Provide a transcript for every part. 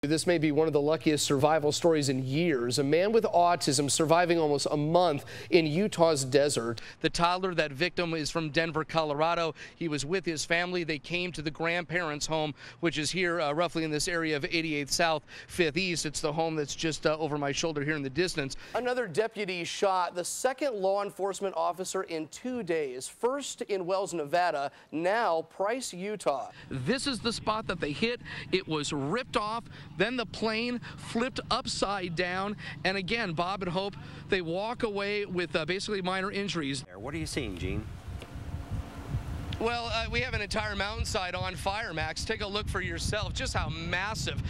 This may be one of the luckiest survival stories in years. A man with autism surviving almost a month in Utah's desert. The toddler, that victim, is from Denver, Colorado. He was with his family. They came to the grandparents' home, which is here roughly in this area of 88th South, 5th East. It's the home that's just over my shoulder here in the distance. Another deputy shot, the second law enforcement officer in 2 days. First in Wells, Nevada, now Price, Utah. This is the spot that they hit. It was ripped off. Then the plane flipped upside down. And again, Bob and Hope, they walk away with basically minor injuries. What are you seeing, Gene? Well, we have an entire mountainside on fire, Max. Take a look for yourself just how massive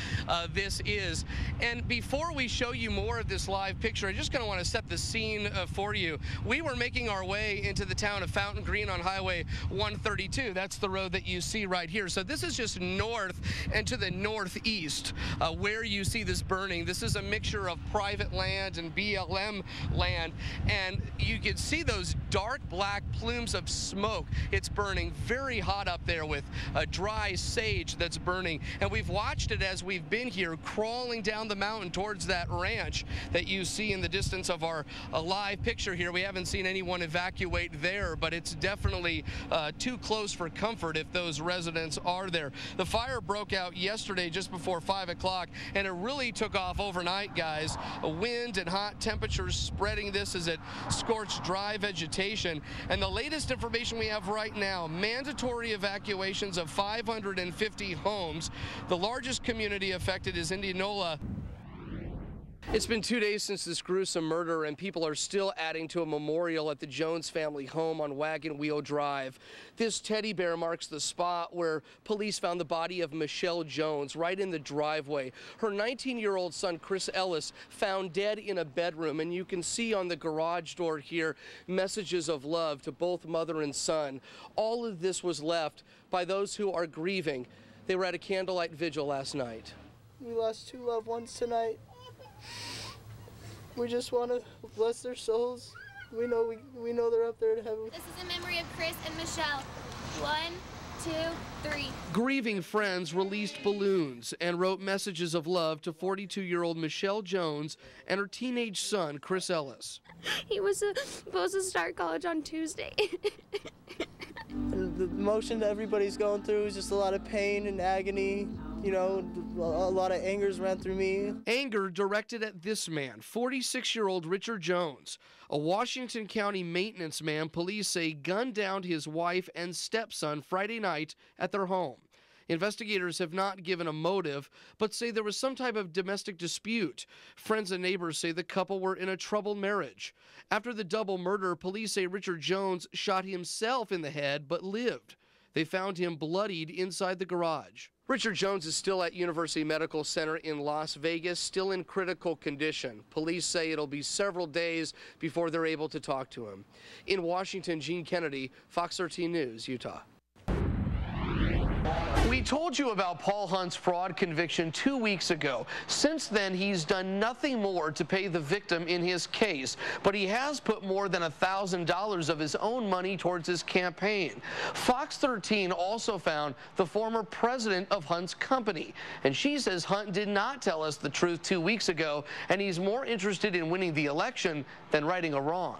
this is. And before we show you more of this live picture, I just kind of want to set the scene for you. We were making our way into the town of Fountain Green on Highway 132. That's the road that you see right here. So this is just north and to the northeast where you see this burning. This is a mixture of private land and BLM land. And you can see those dark black plumes of smoke. It's burning very hot up there with a dry sage that's burning, and we've watched it as we've been here crawling down the mountain towards that ranch that you see in the distance of our live picture here. We haven't seen anyone evacuate there, but it's definitely too close for comfort if those residents are there. The fire broke out yesterday just before 5 o'clock, and it really took off overnight, guys. A wind and hot temperatures spreading this as it scorched dry vegetation. And the latest information we have right now, mandatory evacuations of 550 homes. The largest community affected is Indianola. It's been 2 days since this gruesome murder, and people are still adding to a memorial at the Jones family home on Wagon Wheel Drive. This teddy bear marks the spot where police found the body of Michelle Jones right in the driveway. Her 19-year-old son, Chris Ellis, found dead in a bedroom, and you can see on the garage door here messages of love to both mother and son. All of this was left by those who are grieving. They were at a candlelight vigil last night. We lost 2 loved ones tonight. We just want to bless their souls. We know they're up there to heaven. This is in memory of Chris and Michelle. 1, 2, 3. Grieving friends released balloons and wrote messages of love to 42-year-old Michelle Jones and her teenage son, Chris Ellis. He was supposed to start college on Tuesday. And the emotion that everybody's going through is just a lot of pain and agony. You know, a lot of angers ran through me. Anger directed at this man, 46-year-old Richard Jones, a Washington County maintenance man police say gunned down his wife and stepson Friday night at their home. Investigators have not given a motive, but say there was some type of domestic dispute. Friends and neighbors say the couple were in a troubled marriage. After the double murder, police say Richard Jones shot himself in the head but lived. They found him bloodied inside the garage. Richard Jones is still at University Medical Center in Las Vegas, still in critical condition. Police say it'll be several days before they're able to talk to him. In Washington, Gene Kennedy, Fox 13 News, Utah. We told you about Paul Hunt's fraud conviction 2 weeks ago. Since then, he's done nothing more to pay the victim in his case, but he has put more than $1,000 of his own money towards his campaign. Fox 13 also found the former president of Hunt's company, and she says Hunt did not tell us the truth 2 weeks ago, and he's more interested in winning the election than righting a wrong.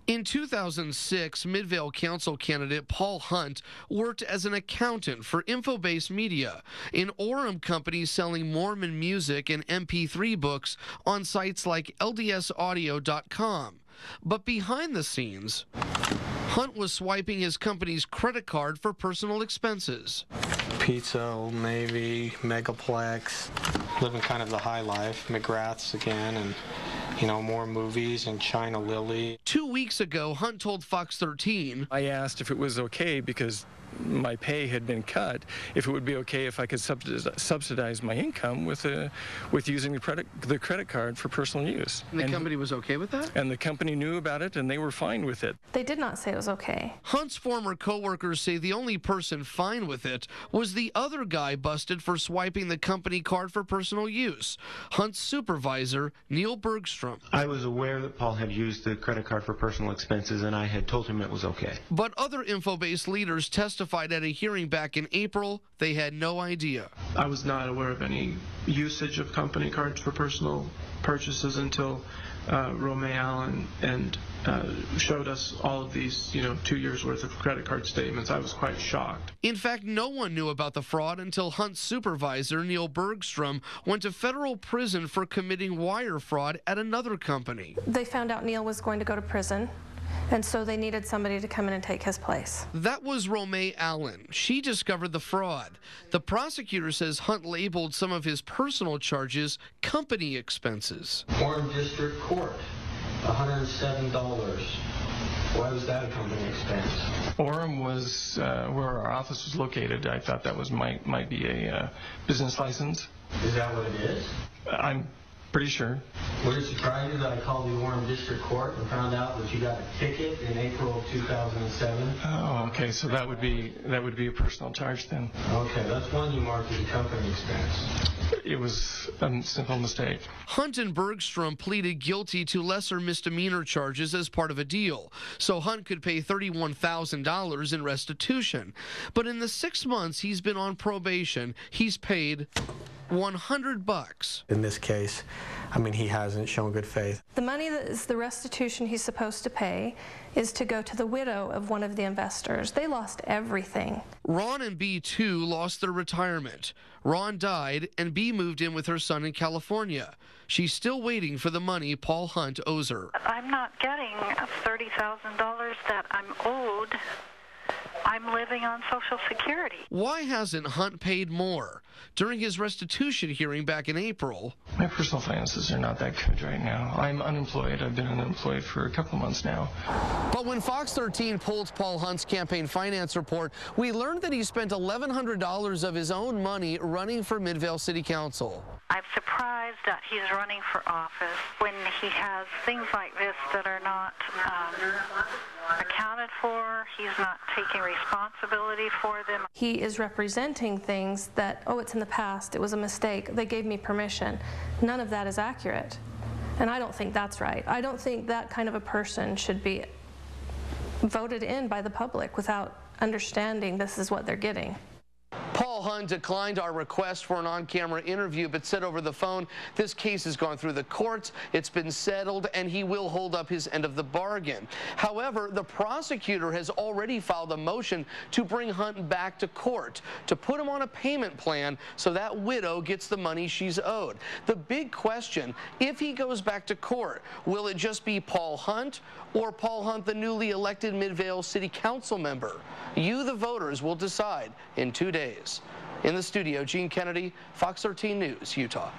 In 2006, Midvale Council candidate Paul Hunt worked as an accountant for Infobase Media, an Orem company selling Mormon music and MP3 books on sites like ldsaudio.com. But behind the scenes, Hunt was swiping his company's credit card for personal expenses. Pizza, Old Navy, Megaplex, living kind of the high life, McGrath's again, and more movies and China Lily. 2 weeks ago, Hunt told Fox 13, I asked if it was okay because my pay had been cut, if it would be okay if I could subsidize my income with using the credit card for personal use. And the company was okay with that? And the company knew about it, and they were fine with it. They did not say it was okay. Hunt's former co-workers say the only person fine with it was the other guy busted for swiping the company card for personal use, Hunt's supervisor, Neil Bergstrom. I was aware that Paul had used the credit card for personal expenses, and I had told him it was okay. But other Infobase leaders testified testified at a hearing back in April they had no idea. I was not aware of any usage of company cards for personal purchases until Romay Allen and showed us all of these, 2 years worth of credit card statements. I was quite shocked. In fact, no one knew about the fraud until Hunt's supervisor, Neil Bergstrom, went to federal prison for committing wire fraud at another company. They found out Neil was going to go to prison, and so they needed somebody to come in and take his place. That was Romay Allen. She discovered the fraud. The prosecutor says Hunt labeled some of his personal charges company expenses. Orem District Court, $107. Why was that a company expense? Orem was where our office was located. I thought that was might be a business license. Is that what it is? I'm pretty sure. Would it surprise you that I called the Orem District Court and found out that you got a ticket in April of 2007? Oh, okay. So that would be a personal charge then. Okay, that's one you marked as a company expense. It was a simple mistake. Hunt and Bergstrom pleaded guilty to lesser misdemeanor charges as part of a deal, so Hunt could pay $31,000 in restitution. But in the 6 months he's been on probation, he's paid $100. In this case, he hasn't shown good faith. The money that is the restitution he's supposed to pay is to go to the widow of one of the investors. They lost everything. Ron and Bee, too, lost their retirement. Ron died, and Bee moved in with her son in California. She's still waiting for the money Paul Hunt owes her. I'm not getting $30,000 that I'm owed. I'm living on Social Security. Why hasn't Hunt paid more? During his restitution hearing back in April, my personal finances are not that good right now. I'm unemployed. I've been unemployed for a couple months now. But when Fox 13 pulled Paul Hunt's campaign finance report, we learned that he spent $1,100 of his own money running for Midvale City Council. I'm surprised that he's running for office when he has things like this that are not accounted for. He's not taking responsibility for them. He is representing things that, it's in the past, it was a mistake, they gave me permission. None of that is accurate. And I don't think that's right. I don't think that kind of a person should be voted in by the public without understanding this is what they're getting. Paul Hunt declined our request for an on-camera interview, but said over the phone, this case has gone through the courts, it's been settled, and he will hold up his end of the bargain. However, the prosecutor has already filed a motion to bring Hunt back to court, to put him on a payment plan so that widow gets the money she's owed. The big question, if he goes back to court, will it just be Paul Hunt or Paul Hunt, the newly elected Midvale City Council member? You, the voters, will decide in 2 days. In the studio, Gene Kennedy, Fox 13 News, Utah.